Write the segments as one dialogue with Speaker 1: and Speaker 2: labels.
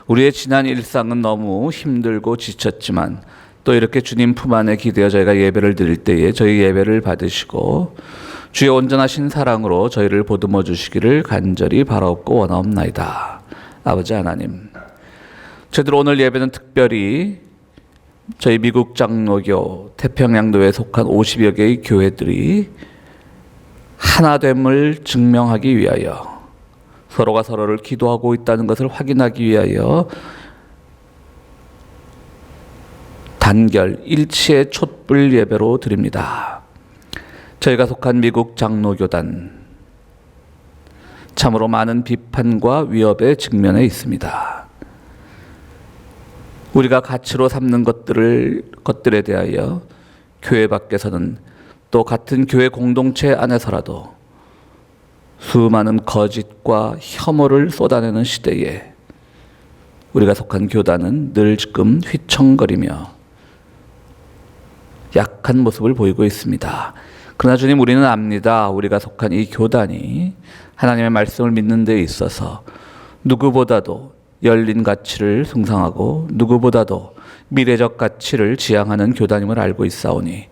Speaker 1: 우리의 지난 일상은 너무 힘들고 지쳤지만 또 이렇게 주님 품 안에 기대어 저희가 예배를 드릴 때에 저희 예배를 받으시고 주의 온전하신 사랑으로 저희를 보듬어 주시기를 간절히 바라옵고 원하옵나이다. 아버지 하나님, 저희들 오늘 예배는 특별히 저희 미국 장로교 태평양도에 속한 50여 개의 교회들이 하나됨을 증명하기 위하여 서로가 서로를 기도하고 있다는 것을 확인하기 위하여 단결 일치의 촛불 예배로 드립니다. 저희가 속한 미국 장로교단 참으로 많은 비판과 위협에 직면해 있습니다. 우리가 가치로 삼는 것들에 대하여 교회 밖에서는 또 같은 교회 공동체 안에서라도 수많은 거짓과 혐오를 쏟아내는 시대에 우리가 속한 교단은 늘 지금 휘청거리며 약한 모습을 보이고 있습니다. 그러나 주님, 우리는 압니다. 우리가 속한 이 교단이 하나님의 말씀을 믿는 데 있어서 누구보다도 열린 가치를 숭상하고 누구보다도 미래적 가치를 지향하는 교단임을 알고 있사오니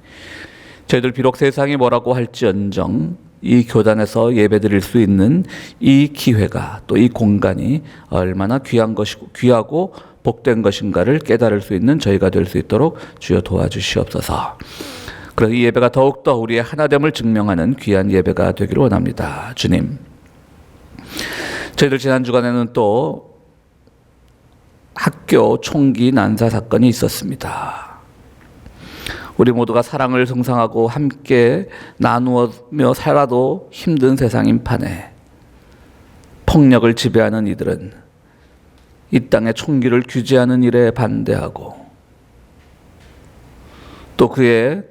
Speaker 1: 저희들 비록 세상이 뭐라고 할지언정 이 교단에서 예배드릴 수 있는 이 기회가 또 이 공간이 얼마나 귀한 것이고 귀하고 복된 것인가를 깨달을 수 있는 저희가 될 수 있도록 주여 도와주시옵소서. 그래서 이 예배가 더욱더 우리의 하나됨을 증명하는 귀한 예배가 되기를 원합니다. 주님, 저희들 지난 주간에는 또 학교 총기 난사 사건이 있었습니다. 우리 모두가 사랑을 성상하고 함께 나누며 살아도 힘든 세상인 판에 폭력을 지배하는 이들은 이 땅의 총기를 규제하는 일에 반대하고 또 그에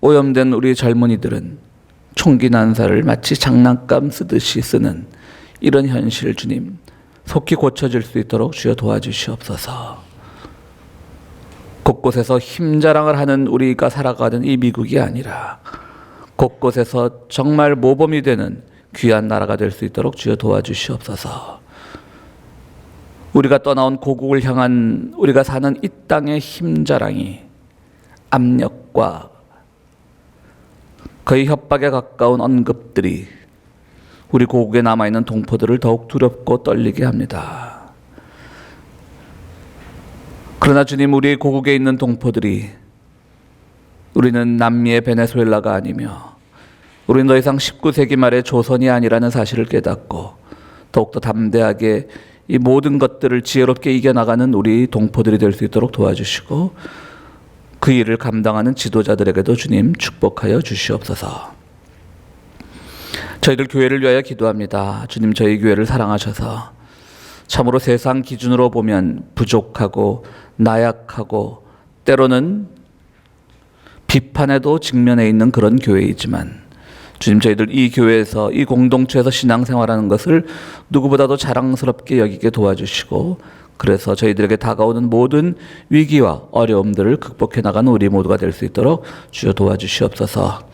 Speaker 1: 오염된 우리 젊은이들은 총기 난사를 마치 장난감 쓰듯이 쓰는 이런 현실, 주님, 속히 고쳐질 수 있도록 주여 도와주시옵소서. 곳곳에서 힘자랑을 하는 우리가 살아가는 이 미국이 아니라 곳곳에서 정말 모범이 되는 귀한 나라가 될 수 있도록 주여 도와주시옵소서. 우리가 떠나온 고국을 향한 우리가 사는 이 땅의 힘자랑이 압력과 거의 협박에 가까운 언급들이 우리 고국에 남아있는 동포들을 더욱 두렵고 떨리게 합니다. 그러나 주님, 우리 고국에 있는 동포들이 우리는 남미의 베네수엘라가 아니며 우리는 더 이상 19세기 말의 조선이 아니라는 사실을 깨닫고 더욱더 담대하게 이 모든 것들을 지혜롭게 이겨나가는 우리 동포들이 될 수 있도록 도와주시고 그 일을 감당하는 지도자들에게도 주님 축복하여 주시옵소서. 저희들 교회를 위하여 기도합니다. 주님, 저희 교회를 사랑하셔서 참으로 세상 기준으로 보면 부족하고 나약하고 때로는 비판에도 직면해 있는 그런 교회이지만 주님, 저희들 이 교회에서 이 공동체에서 신앙생활하는 것을 누구보다도 자랑스럽게 여기게 도와주시고 그래서 저희들에게 다가오는 모든 위기와 어려움들을 극복해 나가는 우리 모두가 될 수 있도록 주여 도와주시옵소서.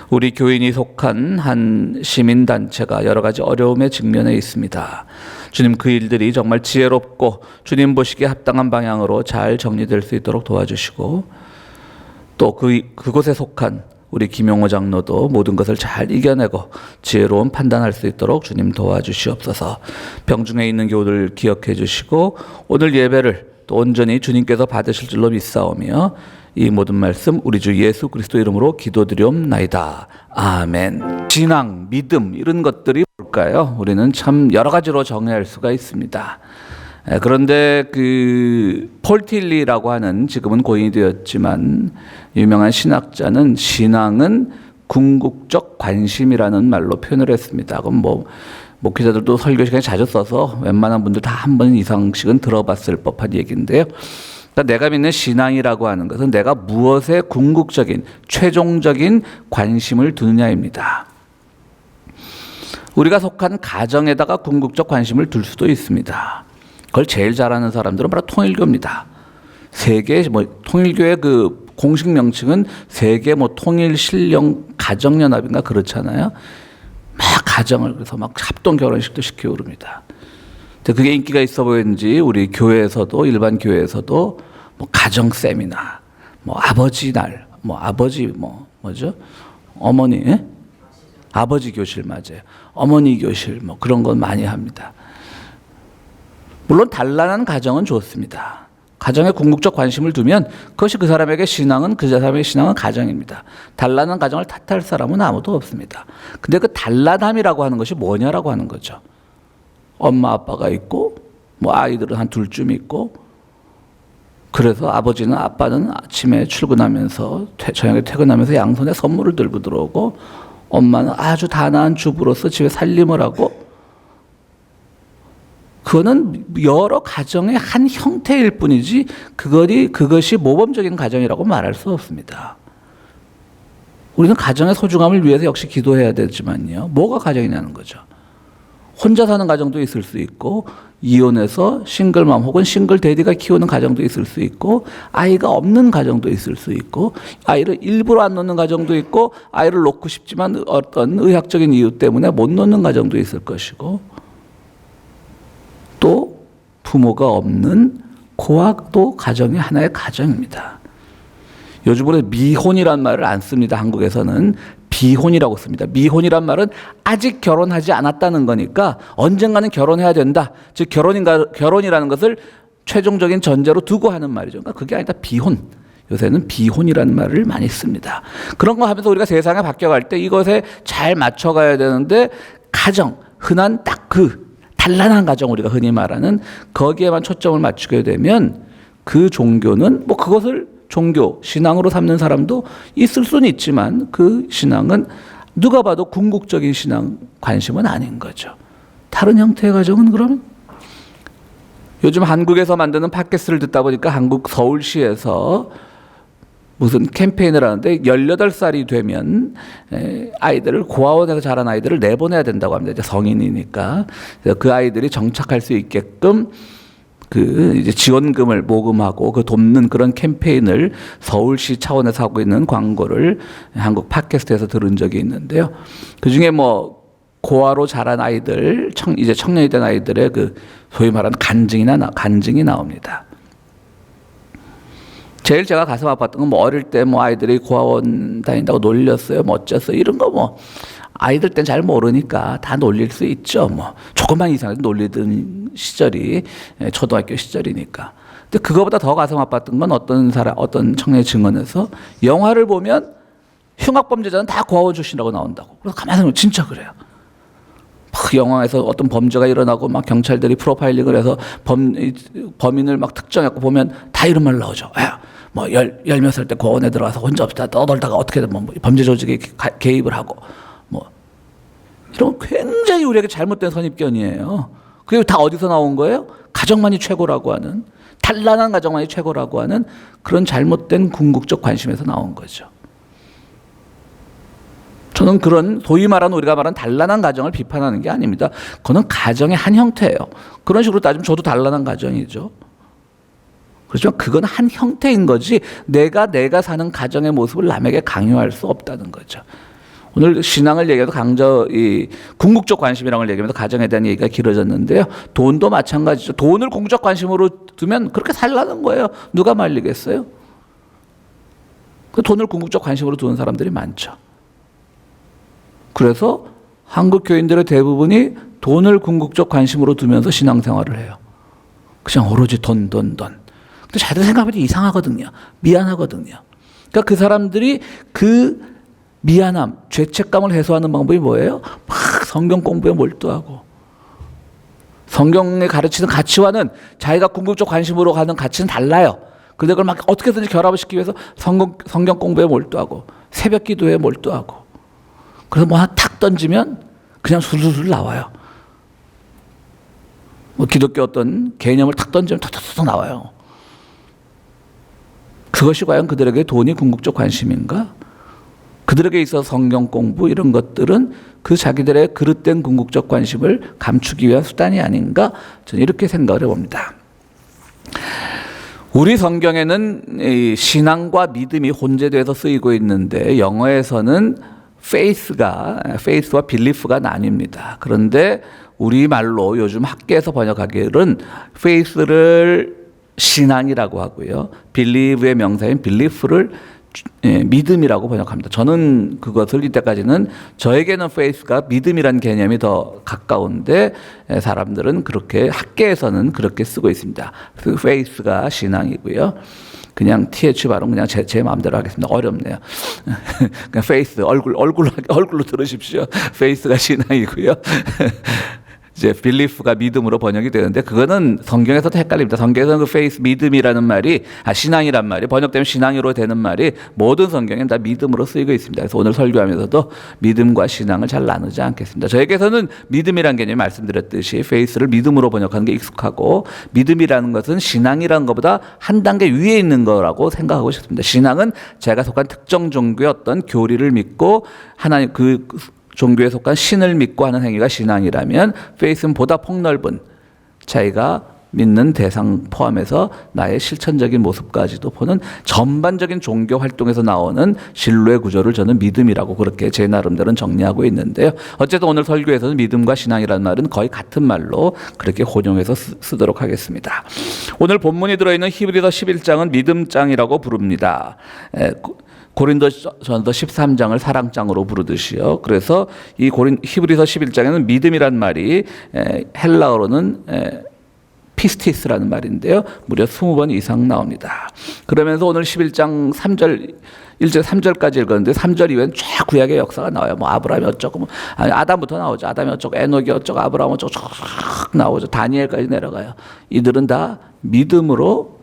Speaker 1: 우리 교인이 속한 한 시민단체가 여러 가지 어려움에 직면해 있습니다. 주님, 그 일들이 정말 지혜롭고 주님 보시기에 합당한 방향으로 잘 정리될 수 있도록 도와주시고 또 그곳에 속한 우리 김용호 장로도 모든 것을 잘 이겨내고 지혜로운 판단할 수 있도록 주님 도와주시옵소서. 병중에 있는 교우들 기억해 주시고 오늘 예배를 또 온전히 주님께서 받으실 줄로 믿사오며 이 모든 말씀 우리 주 예수 그리스도 이름으로 기도드리옵나이다. 아멘. 신앙, 믿음 이런 것들이 뭘까요? 우리는 참 여러 가지로 정의할 수가 있습니다. 그런데 폴 틸리라고 하는 지금은 고인이 되었지만 유명한 신학자는 신앙은 궁극적 관심이라는 말로 표현을 했습니다. 그럼 목회자들도 설교 시간에 자주 써서 웬만한 분들 다 한 번 이상씩은 들어봤을 법한 얘기인데요. 그러니까 내가 믿는 신앙이라고 하는 것은 내가 무엇에 궁극적인 최종적인 관심을 두느냐입니다. 우리가 속한 가정에다가 궁극적 관심을 둘 수도 있습니다. 그걸 제일 잘하는 사람들은 바로 통일교입니다. 세계 통일교의 그 공식 명칭은 세계 통일신령 가정연합인가 그렇잖아요. 막 가정을 그래서 막 합동 결혼식도 시키고 그럽니다. 그게 인기가 있어 보였는지 우리 교회에서도 일반 교회에서도 뭐 가정 세미나, 뭐 아버지 날, 뭐 아버지 뭐죠? 어머니, 예? 아버지 교실 맞아요. 어머니 교실 뭐 그런 건 많이 합니다. 물론 단란한 가정은 좋습니다. 가정에 궁극적 관심을 두면 그것이 그 사람에게 신앙은 그 사람의 신앙은 가정입니다. 단란한 가정을 탓할 사람은 아무도 없습니다. 근데 그 단란함이라고 하는 것이 뭐냐라고 하는 거죠. 엄마 아빠가 있고 뭐 아이들은 한 둘쯤 있고 그래서 아버지는 아빠는 아침에 출근하면서 저녁에 퇴근하면서 양손에 선물을 들고 들어오고 엄마는 아주 단아한 주부로서 집에 살림을 하고 그거는 여러 가정의 한 형태일 뿐이지 그것이 모범적인 가정이라고 말할 수 없습니다. 우리는 가정의 소중함을 위해서 역시 기도해야 되지만요. 뭐가 가정이냐는 거죠. 혼자 사는 가정도 있을 수 있고 이혼해서 싱글맘 혹은 싱글 대디가 키우는 가정도 있을 수 있고 아이가 없는 가정도 있을 수 있고 아이를 일부러 안 놓는 가정도 있고 아이를 놓고 싶지만 어떤 의학적인 이유 때문에 못 놓는 가정도 있을 것이고 또 부모가 없는 고학도 가정이 하나의 가정입니다. 요즘은 미혼이란 말을 안 씁니다. 한국에서는 비혼이라고 씁니다. 미혼이란 말은 아직 결혼하지 않았다는 거니까 언젠가는 결혼해야 된다. 즉 결혼이라는 것을 최종적인 전제로 두고 하는 말이죠. 그러니까 그게 아니다. 비혼. 요새는 비혼이라는 말을 많이 씁니다. 그런 거 하면서 우리가 세상에 바뀌어갈 때 이것에 잘 맞춰가야 되는데 가정, 흔한 딱 그 단란한 가정 우리가 흔히 말하는 거기에만 초점을 맞추게 되면 그 종교는 뭐 그것을 종교, 신앙으로 삼는 사람도 있을 수는 있지만 그 신앙은 누가 봐도 궁극적인 신앙 관심은 아닌 거죠. 다른 형태의 가정은 그러면 요즘 한국에서 만드는 팟캐스트를 듣다 보니까 한국 서울시에서 무슨 캠페인을 하는데 18살이 되면 아이들을 고아원에서 자란 아이들을 내보내야 된다고 합니다. 이제 성인이니까. 그래서 그 아이들이 정착할 수 있게끔 그 이제 지원금을 모금하고 그 돕는 그런 캠페인을 서울시 차원에서 하고 있는 광고를 한국 팟캐스트에서 들은 적이 있는데요. 그 중에 뭐 고아로 자란 아이들, 이제 청년이 된 아이들의 그 소위 말하는 간증이 나옵니다. 제일 제가 가슴 아팠던 건 뭐 어릴 때 뭐 아이들이 고아원 다닌다고 놀렸어요, 뭐 어쩌어요 이런 거 뭐 아이들 땐 잘 모르니까 다 놀릴 수 있죠. 뭐 조금만 이상해도 놀리던 시절이 초등학교 시절이니까. 근데 그거보다 더 가슴 아팠던 건 어떤 청년의 증언에서 영화를 보면 흉악범죄자는 다 고아원 출신이라고 나온다고. 그래서 가만히 생각하면 진짜 그래요. 막 영화에서 어떤 범죄가 일어나고 막 경찰들이 프로파일링을 해서 범인을 막 특정해서 보면 다 이런 말 나오죠. 야, 뭐 몇 살 때 고아원에 들어가서 혼자 없다 떠돌다가 어떻게든 뭐 범죄 조직에 개입을 하고 뭐 이런 굉장히 우리에게 잘못된 선입견이에요. 그게 다 어디서 나온 거예요? 가정만이 최고라고 하는 단란한 가정만이 최고라고 하는 그런 잘못된 궁극적 관심에서 나온 거죠. 저는 그런 소위 말하는 우리가 말하는 단란한 가정을 비판하는 게 아닙니다. 그거는 가정의 한 형태예요. 그런 식으로 따지면 저도 단란한 가정이죠. 그렇지만 그건 한 형태인 거지 내가 사는 가정의 모습을 남에게 강요할 수 없다는 거죠. 오늘 신앙을 얘기해도 궁극적 관심이라는 걸 얘기하면서 가정에 대한 얘기가 길어졌는데요. 돈도 마찬가지죠. 돈을 궁극적 관심으로 두면 그렇게 살라는 거예요. 누가 말리겠어요? 그 돈을 궁극적 관심으로 두는 사람들이 많죠. 그래서 한국 교인들의 대부분이 돈을 궁극적 관심으로 두면서 신앙생활을 해요. 그냥 오로지 돈. 근데 자기들 생각하면 이상하거든요. 미안하거든요. 그러니까 그 사람들이 그 미안함, 죄책감을 해소하는 방법이 뭐예요? 막 성경 공부에 몰두하고 성경에 가르치는 가치와는 자기가 궁극적 관심으로 가는 가치는 달라요. 근데 그걸 막 어떻게든지 결합을 시키기 위해서 성경 공부에 몰두하고 새벽 기도에 몰두하고 그래서 뭐 하나 탁 던지면 그냥 술술 나와요. 뭐 기독교 어떤 개념을 탁 던지면 탁 나와요. 그것이 과연 그들에게 돈이 궁극적 관심인가? 그들에게 있어서 성경 공부 이런 것들은 그 자기들의 그릇된 궁극적 관심을 감추기 위한 수단이 아닌가? 저는 이렇게 생각을 해봅니다. 우리 성경에는 이 신앙과 믿음이 혼재돼서 쓰이고 있는데 영어에서는 faith와 belief가 나뉩니다. 그런데 우리말로 요즘 학계에서 번역하기로는 faith를 신앙이라고 하고요. believe의 명사인 belief를 믿음이라고 번역합니다. 저는 그것을 이때까지는 저에게는 faith가 믿음이란 개념이 더 가까운데 사람들은 그렇게 학계에서는 그렇게 쓰고 있습니다. faith가 신앙이고요. 그냥 TH 발음 그냥 제 마음대로 하겠습니다. 어렵네요. 그냥 faith 얼굴로 들으십시오. faith가 신앙이고요. 이제 belief가 믿음으로 번역이 되는데 그거는 성경에서도 헷갈립니다. 성경에서는 그 faith 믿음이라는 말이 신앙이란 말이 번역되면 신앙으로 되는 말이 모든 성경엔 다 믿음으로 쓰이고 있습니다. 그래서 오늘 설교하면서도 믿음과 신앙을 잘 나누지 않겠습니다. 저에게서는 믿음이라는 개념이 말씀드렸듯이 faith를 믿음으로 번역하는 게 익숙하고 믿음이라는 것은 신앙이라는 것보다 한 단계 위에 있는 거라고 생각하고 싶습니다. 신앙은 제가 속한 특정 종교의 어떤 교리를 믿고 하나님 그 종교에 속한 신을 믿고 하는 행위가 신앙이라면 faith는 보다 폭넓은 자기가 믿는 대상 포함해서 나의 실천적인 모습까지도 보는 전반적인 종교 활동에서 나오는 신뢰 구조를 저는 믿음이라고 그렇게 제 나름대로는 정리하고 있는데요. 어쨌든 오늘 설교에서는 믿음과 신앙이라는 말은 거의 같은 말로 그렇게 혼용해서 쓰도록 하겠습니다. 오늘 본문이 들어있는 히브리서 11장은 믿음장이라고 부릅니다. 고린도전서 13장을 사랑장으로 부르듯이요. 그래서 이 히브리서 11장에는 믿음이란 말이 헬라어로는 피스티스라는 말인데요. 무려 20번 이상 나옵니다. 그러면서 오늘 11장 3절 1절 3절까지 읽었는데 3절 이후엔 쫙 구약의 역사가 나와요. 뭐 아브라함이 어쩌고 아담부터 나오죠. 아담이 어쩌고 에녹이 어쩌고 아브라함 어쩌고 쫙 나오죠. 다니엘까지 내려가요. 이들은 다 믿음으로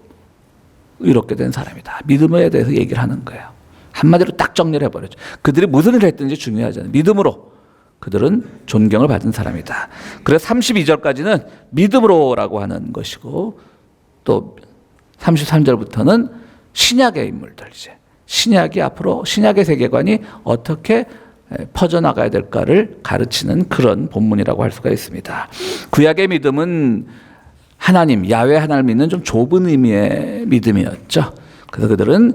Speaker 1: 이렇게 된 사람이다. 믿음에 대해서 얘기를 하는 거예요. 한마디로 딱 정리를 해버렸죠. 그들이 무슨 일을 했든지 중요하잖아요. 믿음으로 그들은 존경을 받은 사람이다. 그래서 32절까지는 믿음으로라고 하는 것이고 또 33절부터는 신약의 인물들 이제 신약이 앞으로 신약의 세계관이 어떻게 퍼져나가야 될까를 가르치는 그런 본문이라고 할 수가 있습니다. 구약의 믿음은 하나님, 야훼 하나님을 믿는 좀 좁은 의미의 믿음이었죠. 그래서 그들은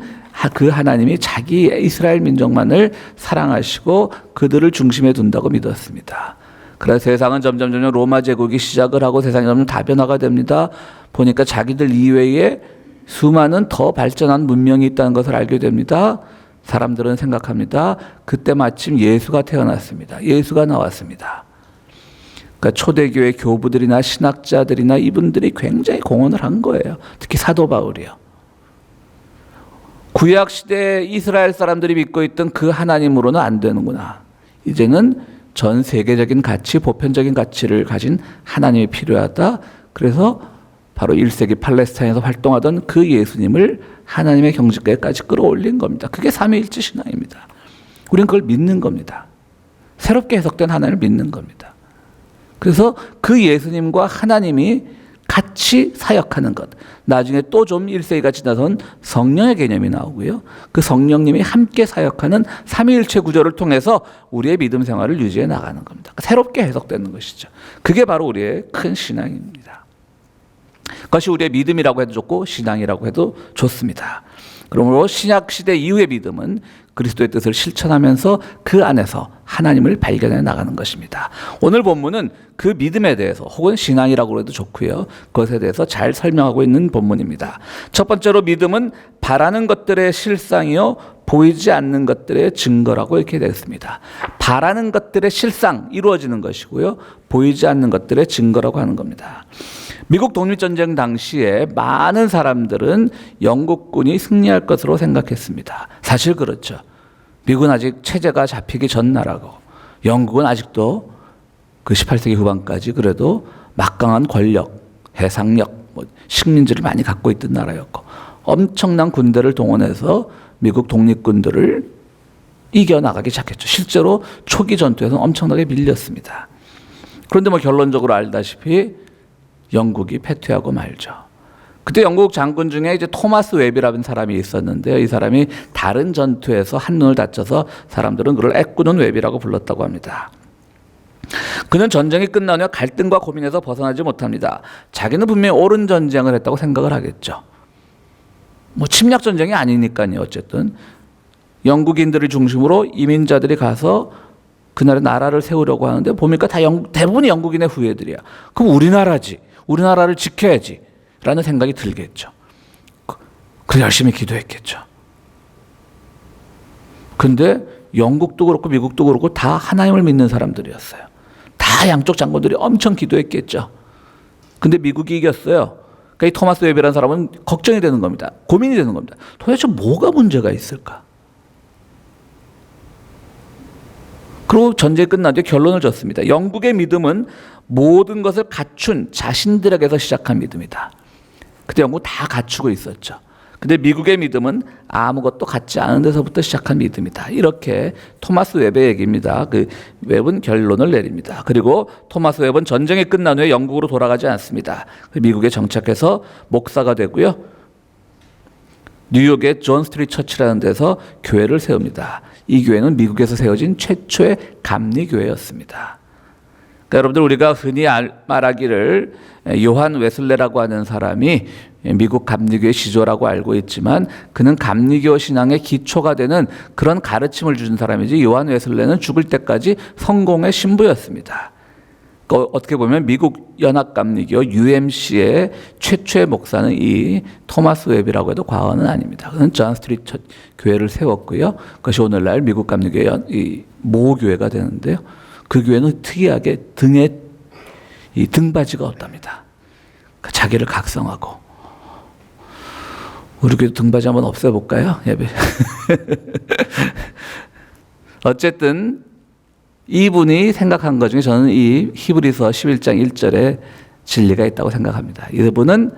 Speaker 1: 그 하나님이 자기 이스라엘 민족만을 사랑하시고 그들을 중심에 둔다고 믿었습니다. 그래서 세상은 점점 로마 제국이 시작을 하고 세상이 점점 다변화가 됩니다. 보니까 자기들 이외에 수많은 더 발전한 문명이 있다는 것을 알게 됩니다. 사람들은 생각합니다. 그때 마침 예수가 태어났습니다. 예수가 나왔습니다. 그러니까 초대교회 교부들이나 신학자들이나 이분들이 굉장히 공헌을 한 거예요. 특히 사도 바울이요. 구약 시대 이스라엘 사람들이 믿고 있던 그 하나님으로는 안 되는구나. 이제는 전 세계적인 가치, 보편적인 가치를 가진 하나님이 필요하다. 그래서 바로 1세기 팔레스타인에서 활동하던 그 예수님을 하나님의 경지까지 끌어올린 겁니다. 그게 삼위일체 신앙입니다. 우리는 그걸 믿는 겁니다. 새롭게 해석된 하나님을 믿는 겁니다. 그래서 그 예수님과 하나님이 같이 사역하는 것. 나중에 또 좀 1세기가 지나선 성령의 개념이 나오고요. 그 성령님이 함께 사역하는 삼위일체 구조를 통해서 우리의 믿음 생활을 유지해 나가는 겁니다. 새롭게 해석되는 것이죠. 그게 바로 우리의 큰 신앙입니다. 그것이 우리의 믿음이라고 해도 좋고 신앙이라고 해도 좋습니다. 그러므로 신약 시대 이후의 믿음은 그리스도의 뜻을 실천하면서 그 안에서 하나님을 발견해 나가는 것입니다. 오늘 본문은 그 믿음에 대해서 혹은 신앙이라고 해도 좋고요. 그것에 대해서 잘 설명하고 있는 본문입니다. 첫 번째로 믿음은 바라는 것들의 실상이요 보이지 않는 것들의 증거라고 이렇게 됐습니다. 바라는 것들의 실상 이루어지는 것이고요. 보이지 않는 것들의 증거라고 하는 겁니다. 미국 독립전쟁 당시에 많은 사람들은 영국군이 승리할 것으로 생각했습니다. 사실 그렇죠. 미국은 아직 체제가 잡히기 전 나라고 영국은 아직도 그 18세기 후반까지 그래도 막강한 권력, 해상력, 식민지를 많이 갖고 있던 나라였고 엄청난 군대를 동원해서 미국 독립군들을 이겨나가기 시작했죠. 실제로 초기 전투에서는 엄청나게 밀렸습니다. 그런데 결론적으로 알다시피 영국이 패퇴하고 말죠. 그때 영국 장군 중에 이제 토마스 웹이라는 사람이 있었는데요. 이 사람이 다른 전투에서 한눈을 다쳐서 사람들은 그를 애꾸는 웹이라고 불렀다고 합니다. 그는 전쟁이 끝난 후에 갈등과 고민에서 벗어나지 못합니다. 자기는 분명히 옳은 전쟁을 했다고 생각을 하겠죠. 침략 전쟁이 아니니까요. 어쨌든 영국인들을 중심으로 이민자들이 가서 그날의 나라를 세우려고 하는데 보니까 대부분이 영국인의 후예들이야. 그럼 우리나라지. 우리나라를 지켜야지. 라는 생각이 들겠죠. 그래 열심히 기도했겠죠. 근데 영국도 그렇고 미국도 그렇고 다 하나님을 믿는 사람들이었어요. 다 양쪽 장군들이 엄청 기도했겠죠. 근데 미국이 이겼어요. 그러니까 이 토마스 웹이라는 사람은 걱정이 되는 겁니다. 고민이 되는 겁니다. 도대체 뭐가 문제가 있을까? 그리고 전쟁이 끝난 뒤에 결론을 줬습니다. 영국의 믿음은 모든 것을 갖춘 자신들에게서 시작한 믿음이다. 그때 영국 다 갖추고 있었죠. 근데 미국의 믿음은 아무것도 갖지 않은 데서부터 시작한 믿음이다. 이렇게 토마스 웹의 얘기입니다. 그 웹은 결론을 내립니다. 그리고 토마스 웹은 전쟁이 끝난 후에 영국으로 돌아가지 않습니다. 미국에 정착해서 목사가 되고요. 뉴욕의 존 스트리트 처치라는 데서 교회를 세웁니다. 이 교회는 미국에서 세워진 최초의 감리교회였습니다. 그러니까 여러분들 우리가 흔히 말하기를 요한 웨슬레라고 하는 사람이 미국 감리교의 시조라고 알고 있지만 그는 감리교 신앙의 기초가 되는 그런 가르침을 주는 사람이지 요한 웨슬레는 죽을 때까지 성공의 신부였습니다. 어떻게 보면 미국 연합감리교 UMC의 최초의 목사는 이 토마스 웹이라고 해도 과언은 아닙니다. 그는 존 스트리트 교회를 세웠고요. 그것이 오늘날 미국 감리교의 이 모교회가 되는데요. 그 교회는 특이하게 등에 이 등받이가 없답니다. 자기를 각성하고. 우리 교회도 등받이 한번 없애볼까요? 예배. 어쨌든 이분이 생각한 것 중에 저는 이 히브리서 11장 1절에 진리가 있다고 생각합니다. 이분은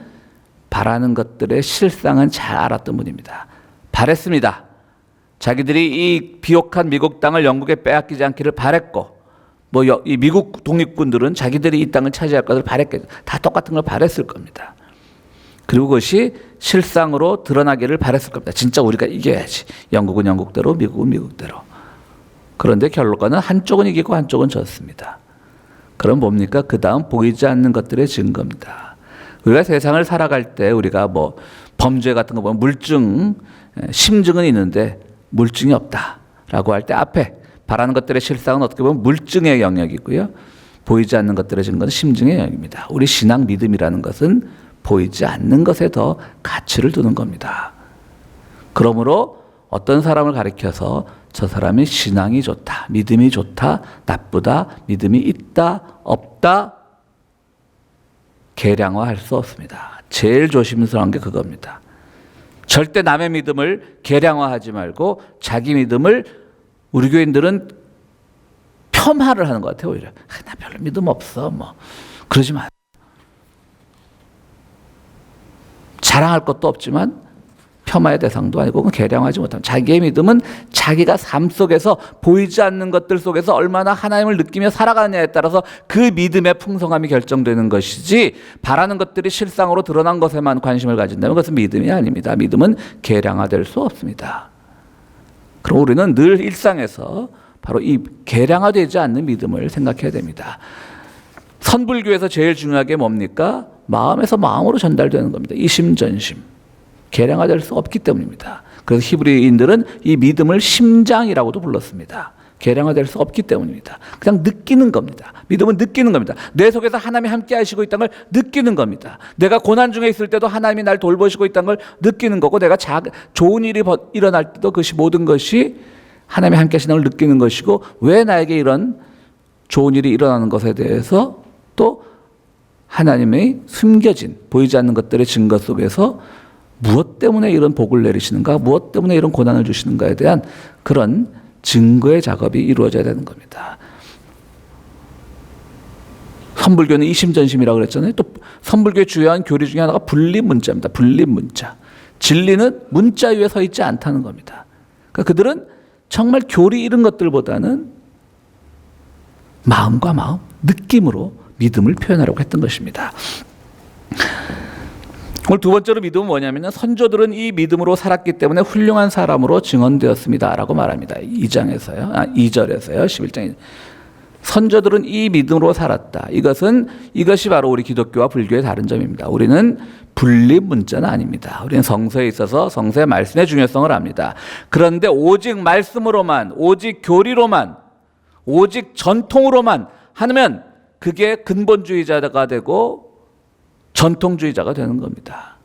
Speaker 1: 바라는 것들의 실상은 잘 알았던 분입니다. 바랬습니다. 자기들이 이 비옥한 미국 땅을 영국에 빼앗기지 않기를 바랬고 이 미국 독립군들은 자기들이 이 땅을 차지할 것을 바랬겠죠. 다 똑같은 걸 바랬을 겁니다. 그리고 그것이 실상으로 드러나기를 바랬을 겁니다. 진짜 우리가 이겨야지. 영국은 영국대로, 미국은 미국대로. 그런데 결론은 한쪽은 이기고 한쪽은 졌습니다. 그럼 뭡니까? 그 다음 보이지 않는 것들의 증거입니다. 우리가 세상을 살아갈 때 우리가 범죄 같은 거 보면 물증, 심증은 있는데 물증이 없다라고 할 때 앞에 바라는 것들의 실상은 어떻게 보면 물증의 영역이고요. 보이지 않는 것들의 증거는 심증의 영역입니다. 우리 신앙 믿음이라는 것은 보이지 않는 것에 더 가치를 두는 겁니다. 그러므로 어떤 사람을 가리켜서 저 사람이 신앙이 좋다, 믿음이 좋다, 나쁘다, 믿음이 있다, 없다 계량화할 수 없습니다. 제일 조심스러운 게 그겁니다. 절대 남의 믿음을 계량화하지 말고 자기 믿음을 우리 교인들은 폄하를 하는 것 같아요. 오히려 나 별로 믿음 없어 그러지 마요. 자랑할 것도 없지만 폄하의 대상도 아니고 계량하지 못하면 자기의 믿음은 자기가 삶 속에서 보이지 않는 것들 속에서 얼마나 하나님을 느끼며 살아가느냐에 따라서 그 믿음의 풍성함이 결정되는 것이지 바라는 것들이 실상으로 드러난 것에만 관심을 가진다면 그것은 믿음이 아닙니다. 믿음은 계량화될 수 없습니다. 그럼 우리는 늘 일상에서 바로 이 계량화되지 않는 믿음을 생각해야 됩니다. 선불교에서 제일 중요한 게 뭡니까? 마음에서 마음으로 전달되는 겁니다. 이심전심. 계량화될 수 없기 때문입니다. 그래서 히브리인들은 이 믿음을 심장이라고도 불렀습니다. 계량화될 수 없기 때문입니다. 그냥 느끼는 겁니다. 믿음은 느끼는 겁니다. 내 속에서 하나님이 함께 하시고 있다는 걸 느끼는 겁니다. 내가 고난 중에 있을 때도 하나님이 날 돌보시고 있다는 걸 느끼는 거고 내가 좋은 일이 일어날 때도 그것이 모든 것이 하나님이 함께 하시는 걸 느끼는 것이고 왜 나에게 이런 좋은 일이 일어나는 것에 대해서 또 하나님의 숨겨진 보이지 않는 것들의 증거 속에서 무엇 때문에 이런 복을 내리시는가, 무엇 때문에 이런 고난을 주시는가에 대한 그런 증거의 작업이 이루어져야 되는 겁니다. 선불교는 이심전심이라고 그랬잖아요. 또 선불교의 주요한 교리 중에 하나가 분립문자입니다. 분립문자. 진리는 문자 위에 서 있지 않다는 겁니다. 그러니까 그들은 정말 교리 이런 것들보다는 마음과 마음, 느낌으로 믿음을 표현하려고 했던 것입니다. 오늘 두 번째로 믿음은 뭐냐면 선조들은 이 믿음으로 살았기 때문에 훌륭한 사람으로 증언되었습니다 라고 말합니다. 2절에서요 11장에 선조들은 이 믿음으로 살았다. 이것이 바로 우리 기독교와 불교의 다른 점입니다. 우리는 분리 문자는 아닙니다. 우리는 성서에 있어서 성서의 말씀의 중요성을 압니다. 그런데 오직 말씀으로만, 오직 교리로만, 오직 전통으로만 하면 그게 근본주의자가 되고 전통주의자가 되는 겁니다.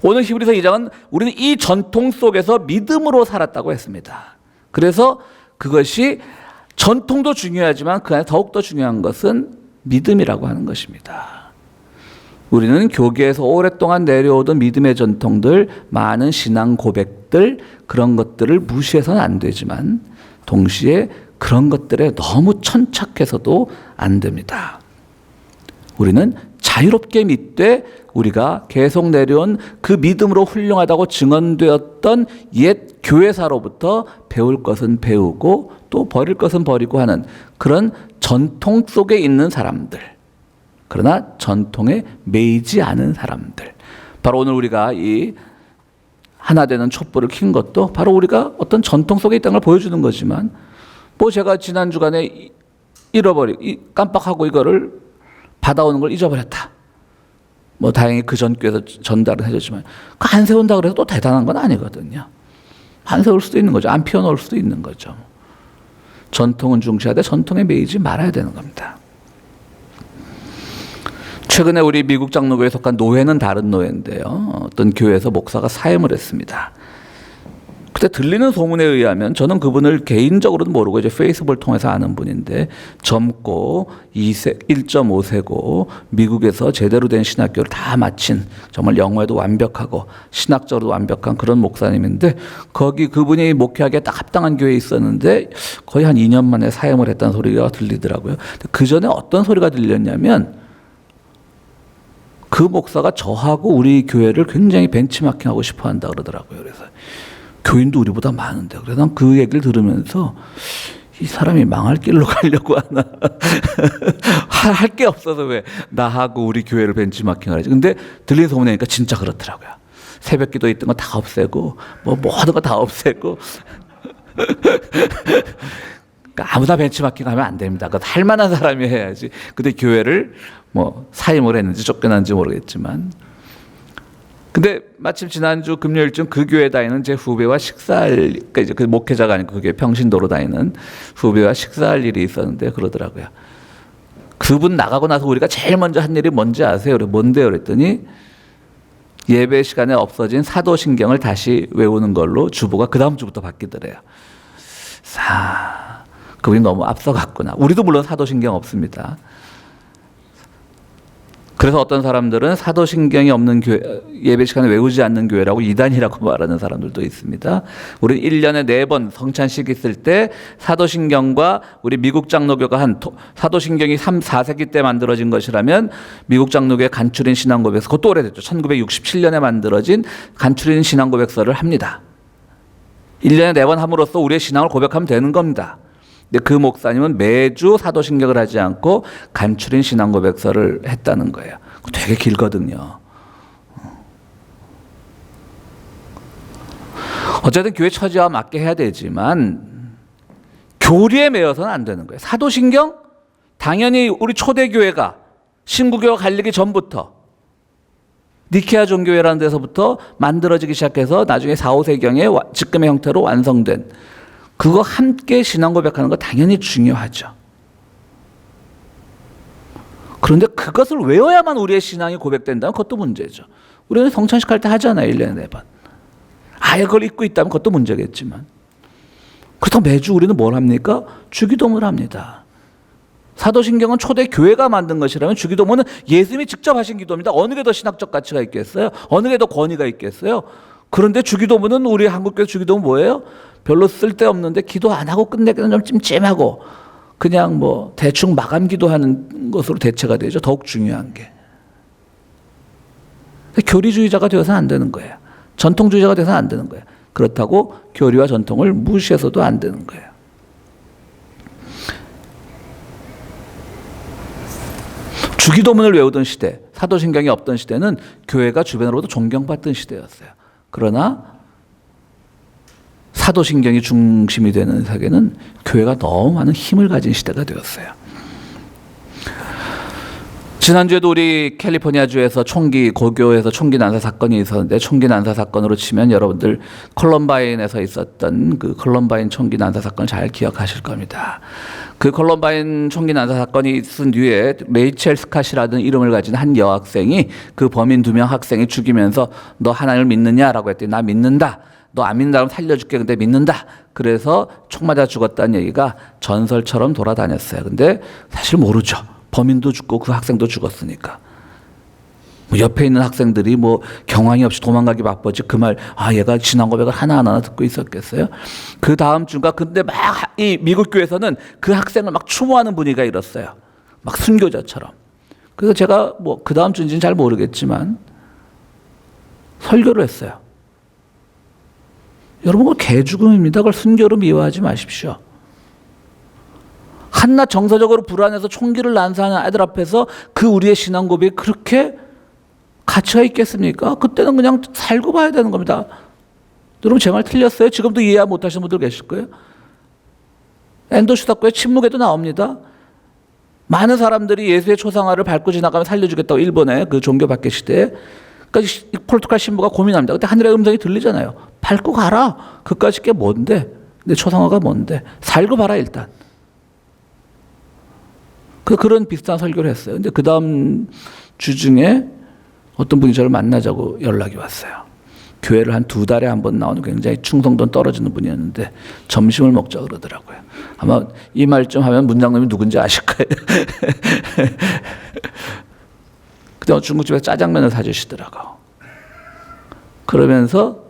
Speaker 1: 오늘 히브리서 2장은 우리는 이 전통 속에서 믿음으로 살았다고 했습니다. 그래서 그것이 전통도 중요하지만 그 안에 더욱더 중요한 것은 믿음이라고 하는 것입니다. 우리는 교계에서 오랫동안 내려오던 믿음의 전통들, 많은 신앙 고백들, 그런 것들을 무시해서는 안 되지만 동시에 그런 것들에 너무 천착해서도 안 됩니다. 우리는 자유롭게 믿되 우리가 계속 내려온 그 믿음으로 훌륭하다고 증언되었던 옛 교회사로부터 배울 것은 배우고 또 버릴 것은 버리고 하는 그런 전통 속에 있는 사람들, 그러나 전통에 매이지 않은 사람들, 바로 오늘 우리가 이 하나 되는 촛불을 킨 것도 바로 우리가 어떤 전통 속에 있다는 걸 보여주는 거지만, 뭐 제가 지난 주간에 깜빡하고 이거를 받아오는 걸 잊어버렸다. 뭐 다행히 그 전 교회에서 전달을 해줬지만 그 안 세운다 그래서 또 대단한 건 아니거든요. 안 세울 수도 있는 거죠. 안 피워놓을 수도 있는 거죠. 전통은 중시하되 전통에 매이지 말아야 되는 겁니다. 최근에 우리 미국 장로교에 속한 노회는 다른 노회인데요. 어떤 교회에서 목사가 사임을 했습니다. 그때 들리는 소문에 의하면, 저는 그분을 개인적으로는 모르고 이제 페이스북을 통해서 아는 분인데, 젊고 1.5세고 미국에서 제대로 된 신학교를 다 마친 정말 영어에도 완벽하고 신학적으로도 완벽한 그런 목사님인데, 거기 그분이 목회하기에 딱 합당한 교회에 있었는데 거의 한 2년 만에 사임을 했다는 소리가 들리더라고요. 그 전에 어떤 소리가 들렸냐면, 그 목사가 저하고 우리 교회를 굉장히 벤치마킹하고 싶어 한다 그러더라고요. 그래서 교인도 우리보다 많은데, 그래서 난 그 얘기를 들으면서 이 사람이 망할 길로 가려고 하나. 할 게 없어서 왜 나하고 우리 교회를 벤치마킹하지. 근데 들린 소문에 니까 진짜 그렇더라고요. 새벽 기도 있던 거 다 없애고 뭐 모든 거 다 없애고. 그러니까 아무나 벤치마킹 하면 안 됩니다. 그거 할 만한 사람이 해야지. 근데 교회를 뭐 사임을 했는지 쫓겨난지 모르겠지만, 근데 마침 지난주 금요일쯤 그 교회 다니는 제 후배와 식사할, 그러니까 이제 그 목회자가 아니고 그게 평신도로 다니는 후배와 식사할 일이 있었는데 그러더라고요. 그분 나가고 나서 우리가 제일 먼저 한 일이 뭔지 아세요? 뭔데요? 그랬더니 예배 시간에 없어진 사도신경을 다시 외우는 걸로 주보가 그 다음 주부터 바뀌더래요. 그분이 너무 앞서갔구나. 우리도 물론 사도신경 없습니다. 그래서 어떤 사람들은 사도신경이 없는 교회, 예배 시간에 외우지 않는 교회라고 이단이라고 말하는 사람들도 있습니다. 우리 1년에 4번 성찬식 있을 때 사도신경과 우리 미국 장로교가 한 사도신경이 3, 4세기 때 만들어진 것이라면 미국 장로교의 간추린 신앙고백서, 그것도 오래됐죠. 1967년에 만들어진 간추린 신앙고백서를 합니다. 1년에 4번 함으로써 우리의 신앙을 고백하면 되는 겁니다. 근데 그 목사님은 매주 사도신경을 하지 않고 간추린 신앙고백서를 했다는 거예요. 되게 길거든요. 어쨌든 교회 처지와 맞게 해야 되지만 교리에 매여서는 안 되는 거예요. 사도신경? 당연히 우리 초대교회가 신구교가 갈리기 전부터 니케아 종교회라는 데서부터 만들어지기 시작해서 나중에 4, 5세경에 지금의 형태로 완성된, 그거 함께 신앙 고백하는 거 당연히 중요하죠. 그런데 그것을 외워야만 우리의 신앙이 고백된다면 그것도 문제죠. 우리는 성찬식 할 때 하잖아요. 1년에 4번. 아예 그걸 잊고 있다면 그것도 문제겠지만. 그렇다고 매주 우리는 뭘 합니까? 주기도문을 합니다. 사도신경은 초대 교회가 만든 것이라면 주기도문은 예수님이 직접 하신 기도입니다. 어느 게 더 신학적 가치가 있겠어요? 어느 게 더 권위가 있겠어요? 그런데 주기도문은, 우리 한국교회 주기도문 뭐예요? 별로 쓸데없는데 기도 안 하고 끝내기는 좀 찜찜하고 그냥 뭐 대충 마감 기도하는 것으로 대체가 되죠. 더욱 중요한 게. 교리주의자가 되어서는 안 되는 거예요. 전통주의자가 되어서는 안 되는 거예요. 그렇다고 교리와 전통을 무시해서도 안 되는 거예요. 주기도문을 외우던 시대, 사도신경이 없던 시대는 교회가 주변으로부터 존경받던 시대였어요. 그러나 사도신경이 중심이 되는 세계는 교회가 너무 많은 힘을 가진 시대가 되었어요. 지난주에도 우리 캘리포니아주에서 고교에서 총기 난사 사건이 있었는데, 총기 난사 사건으로 치면 여러분들 컬럼바인에서 있었던 그 컬럼바인 총기 난사 사건을 잘 기억하실 겁니다. 그 컬럼바인 총기 난사 사건이 있은 뒤에 레이첼 스캇이라는 이름을 가진 한 여학생이 그 범인 2명 학생이 죽이면서 너 하나님을 믿느냐라고 했더니 나 믿는다. 너 안 믿는다면 살려줄게. 근데 믿는다. 그래서 총 맞아 죽었다는 얘기가 전설처럼 돌아다녔어요. 근데 사실 모르죠. 범인도 죽고 그 학생도 죽었으니까. 뭐 옆에 있는 학생들이 뭐 경황이 없이 도망가기 바쁘지 그 말, 얘가 진한 고백을 하나하나 듣고 있었겠어요? 그 다음 주가 근데 막 이 미국 교회에서는 그 학생을 막 추모하는 분위기가 일었어요. 막 순교자처럼. 그래서 제가 뭐 그 다음 주인지는 잘 모르겠지만 설교를 했어요. 여러분, 그거 개죽음입니다. 그걸 순교로 미워하지 마십시오. 한낱 정서적으로 불안해서 총기를 난사하는 아이들 앞에서 그 우리의 신앙 고백이 그렇게 가치가 있겠습니까? 그때는 그냥 살고 봐야 되는 겁니다. 여러분, 제 말 틀렸어요? 지금도 이해 못하시는 분들 계실 거예요. 엔도 슈타코의 침묵에도 나옵니다. 많은 사람들이 예수의 초상화를 밟고 지나가면 살려주겠다고, 일본의 그 종교 박해 시대에. 그러니까 포르투갈 신부가 고민합니다. 그때 하늘의 음성이 들리잖아요. 밟고 가라. 그까짓 게 뭔데? 내 초상화가 뭔데? 살고 봐라 일단. 그런 비슷한 설교를 했어요. 근데 그 다음 주 중에 어떤 분이 저를 만나자고 연락이 왔어요. 교회를 한 2달에 한 번 나오는 굉장히 충성도 떨어지는 분이었는데 점심을 먹자 그러더라고요. 아마 이 말쯤 하면 문장님이 누군지 아실 거예요. 그때 중국집에서 짜장면을 사주시더라고. 그러면서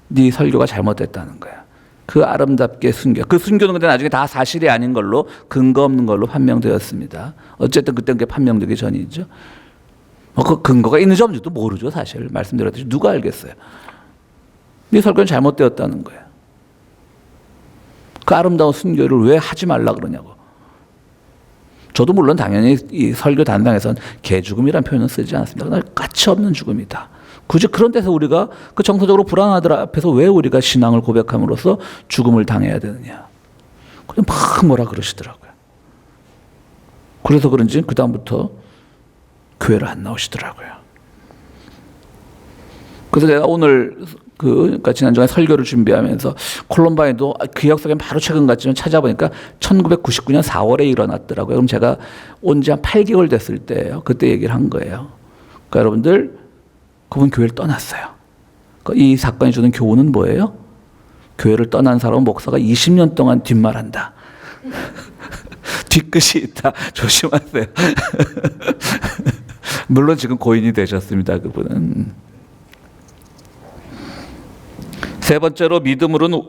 Speaker 1: 네 설교가 잘못됐다는 거야. 그 아름답게 그 순교는 근데 나중에 다 사실이 아닌 걸로, 근거 없는 걸로 판명되었습니다. 어쨌든 그때는 그게 판명되기 전이죠. 그 근거가 있는지 없는지도 모르죠, 사실. 말씀드렸듯이 누가 알겠어요. 네 설교는 잘못되었다는 거예요. 그 아름다운 순교를 왜 하지 말라 그러냐고. 저도 물론 당연히 이 설교 단상에서는 개죽음이라는 표현은 쓰지 않습니다. 그러나 가치 없는 죽음이다. 굳이 그런 데서 우리가 그 정서적으로 불안하들 앞에서 왜 우리가 신앙을 고백함으로써 죽음을 당해야 되느냐. 그냥 막 뭐라 그러시더라고요. 그래서 그런지 그 다음부터 교회를 안 나오시더라고요. 그래서 내가 오늘 그러니까 지난주에 설교를 준비하면서 콜럼바인도 그 역사는 바로 최근 같지만 찾아보니까 1999년 4월에 일어났더라고요. 그럼 제가 온 지 한 8개월 됐을 때예요. 그때 얘기를 한 거예요. 그러니까 여러분들, 그분 교회를 떠났어요. 그러니까 이 사건이 주는 교훈은 뭐예요? 교회를 떠난 사람은 목사가 20년 동안 뒷말한다. 뒤끝이 있다. 조심하세요. 물론 지금 고인이 되셨습니다. 그분은. 세 번째로 믿음으로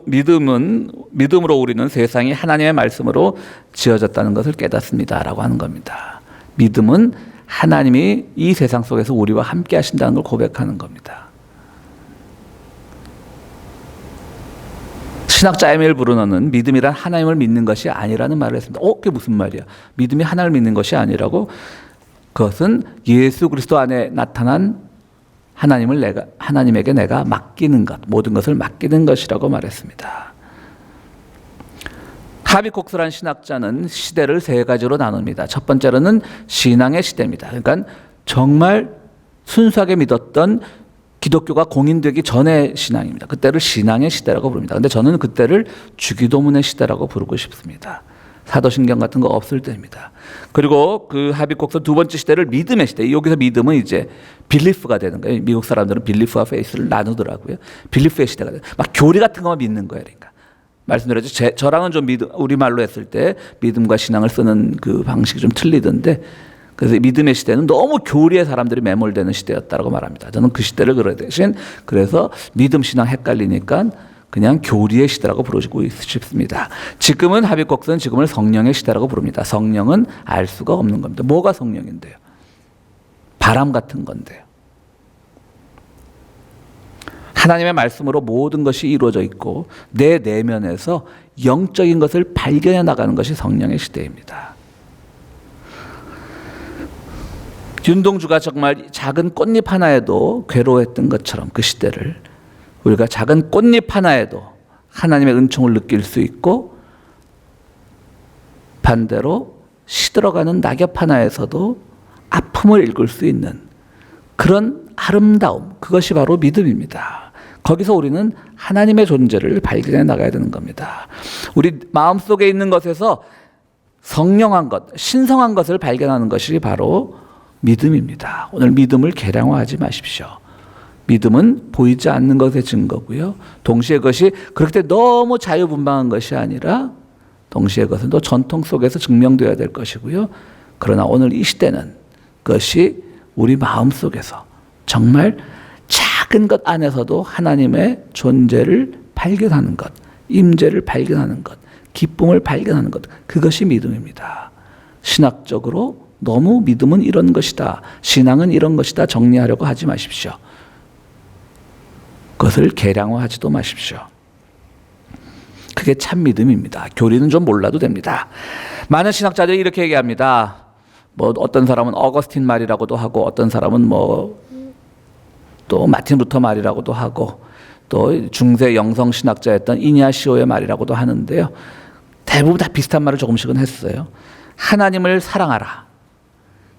Speaker 1: 우리는 세상이 하나님의 말씀으로 지어졌다는 것을 깨닫습니다라고 하는 겁니다. 믿음은 하나님이 이 세상 속에서 우리와 함께 하신다는 걸 고백하는 겁니다. 신학자 에밀 브루너는 믿음이란 하나님을 믿는 것이 아니라는 말을 했습니다. 그게 무슨 말이야? 믿음이 하나님을 믿는 것이 아니라고? 그것은 예수 그리스도 안에 나타난 하나님에게 내가 맡기는 것, 모든 것을 맡기는 것이라고 말했습니다. 하비콕스라는 신학자는 시대를 3가지로 나눕니다. 첫 번째로는 신앙의 시대입니다. 그러니까 정말 순수하게 믿었던 기독교가 공인되기 전의 신앙입니다. 그때를 신앙의 시대라고 부릅니다. 근데 저는 그때를 주기도문의 시대라고 부르고 싶습니다. 사도신경 같은 거 없을 때입니다. 그리고 그 하비콕스 2번째 시대를 믿음의 시대. 여기서 믿음은 이제 빌리프가 되는 거예요. 미국 사람들은 빌리프와 페이스를 나누더라고요. 빌리프의 시대가 돼요. 막 교리 같은 것만 믿는 거예요. 그러니까 말씀드렸죠. 저랑은 좀 우리말로 했을 때 믿음과 신앙을 쓰는 그 방식이 좀 틀리던데, 그래서 믿음의 시대는 너무 교리에 사람들이 매몰되는 시대였다고 말합니다. 저는 그 시대를 그럴 대신 그래서 믿음 신앙 헷갈리니까 그냥 교리의 시대라고 부르고 싶습니다. 지금은 하비콕스는 지금을 성령의 시대라고 부릅니다. 성령은 알 수가 없는 겁니다. 뭐가 성령인데요? 바람 같은 건데요. 하나님의 말씀으로 모든 것이 이루어져 있고 내 내면에서 영적인 것을 발견해 나가는 것이 성령의 시대입니다. 윤동주가 정말 작은 꽃잎 하나에도 괴로워했던 것처럼 그 시대를 우리가 작은 꽃잎 하나에도 하나님의 은총을 느낄 수 있고, 반대로 시들어가는 낙엽 하나에서도 아픔을 읽을 수 있는 그런 아름다움, 그것이 바로 믿음입니다. 거기서 우리는 하나님의 존재를 발견해 나가야 되는 겁니다. 우리 마음속에 있는 것에서 성령한 것, 신성한 것을 발견하는 것이 바로 믿음입니다. 오늘 믿음을 계량화하지 마십시오. 믿음은 보이지 않는 것의 증거고요. 동시에 그것이 그렇게 너무 자유분방한 것이 아니라 동시에 그것은 또 전통 속에서 증명되어야 될 것이고요. 그러나 오늘 이 시대는 그것이 우리 마음속에서 정말 작은 것 안에서도 하나님의 존재를 발견하는 것, 임재를 발견하는 것, 기쁨을 발견하는 것, 그것이 믿음입니다. 신학적으로 너무 믿음은 이런 것이다, 신앙은 이런 것이다 정리하려고 하지 마십시오. 그것을 계량화하지도 마십시오. 그게 참 믿음입니다. 교리는 좀 몰라도 됩니다. 많은 신학자들이 이렇게 얘기합니다. 뭐 어떤 사람은 어거스틴 말이라고도 하고 어떤 사람은 또 마틴 루터 말이라고도 하고 또 중세 영성 신학자였던 이냐시오의 말이라고도 하는데요. 대부분 다 비슷한 말을 조금씩은 했어요. 하나님을 사랑하라.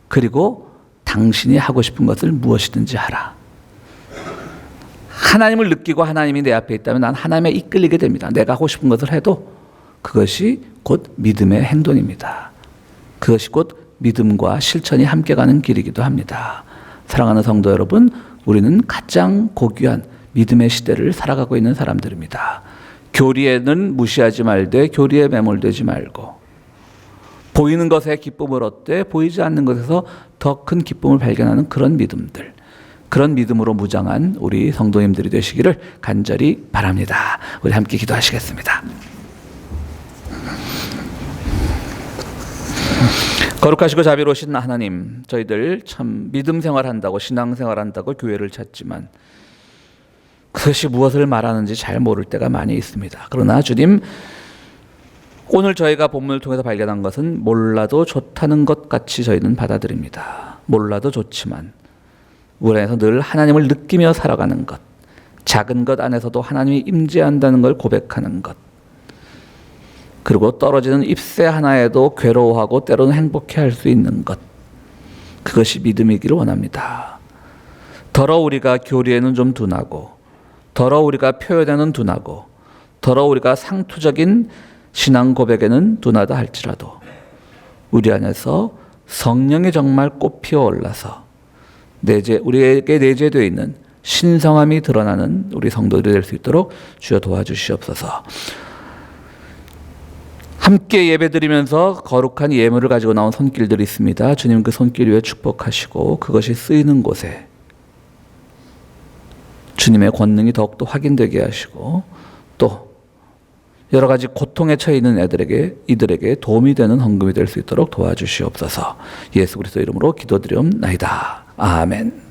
Speaker 1: 그리고 당신이 하고 싶은 것을 무엇이든지 하라. 하나님을 느끼고 하나님이 내 앞에 있다면 난 하나님에 이끌리게 됩니다. 내가 하고 싶은 것을 해도 그것이 곧 믿음의 행동입니다. 그것이 곧 믿음과 실천이 함께 가는 길이기도 합니다. 사랑하는 성도 여러분, 우리는 가장 고귀한 믿음의 시대를 살아가고 있는 사람들입니다. 교리에는 무시하지 말되 교리에 매몰되지 말고 보이는 것에 기쁨을 얻되 보이지 않는 것에서 더 큰 기쁨을 발견하는 그런 믿음들, 그런 믿음으로 무장한 우리 성도님들이 되시기를 간절히 바랍니다. 우리 함께 기도하시겠습니다. 거룩하시고 자비로우신 하나님, 저희들 참 믿음 생활한다고 신앙 생활한다고 교회를 찾지만 그것이 무엇을 말하는지 잘 모를 때가 많이 있습니다. 그러나 주님, 오늘 저희가 본문을 통해서 발견한 것은 몰라도 좋다는 것 같이 저희는 받아들입니다. 몰라도 좋지만 우리 안에서 늘 하나님을 느끼며 살아가는 것, 작은 것 안에서도 하나님이 임재한다는 걸 고백하는 것, 그리고 떨어지는 잎새 하나에도 괴로워하고 때로는 행복해할 수 있는 것, 그것이 믿음이기를 원합니다. 더러 우리가 교리에는 좀 둔하고 더러 우리가 표현에는 둔하고 더러 우리가 상투적인 신앙 고백에는 둔하다 할지라도 우리 안에서 성령이 정말 꽃피어 올라서 우리에게 내재되어 있는 신성함이 드러나는 우리 성도들이 될 수 있도록 주여 도와주시옵소서. 함께 예배드리면서 거룩한 예물을 가지고 나온 손길들이 있습니다. 주님 그 손길 위에 축복하시고 그것이 쓰이는 곳에 주님의 권능이 더욱더 확인되게 하시고 또 여러 가지 고통에 처해 있는 이들에게 도움이 되는 헌금이 될 수 있도록 도와주시옵소서. 예수 그리스도 이름으로 기도드리옵나이다. 아멘.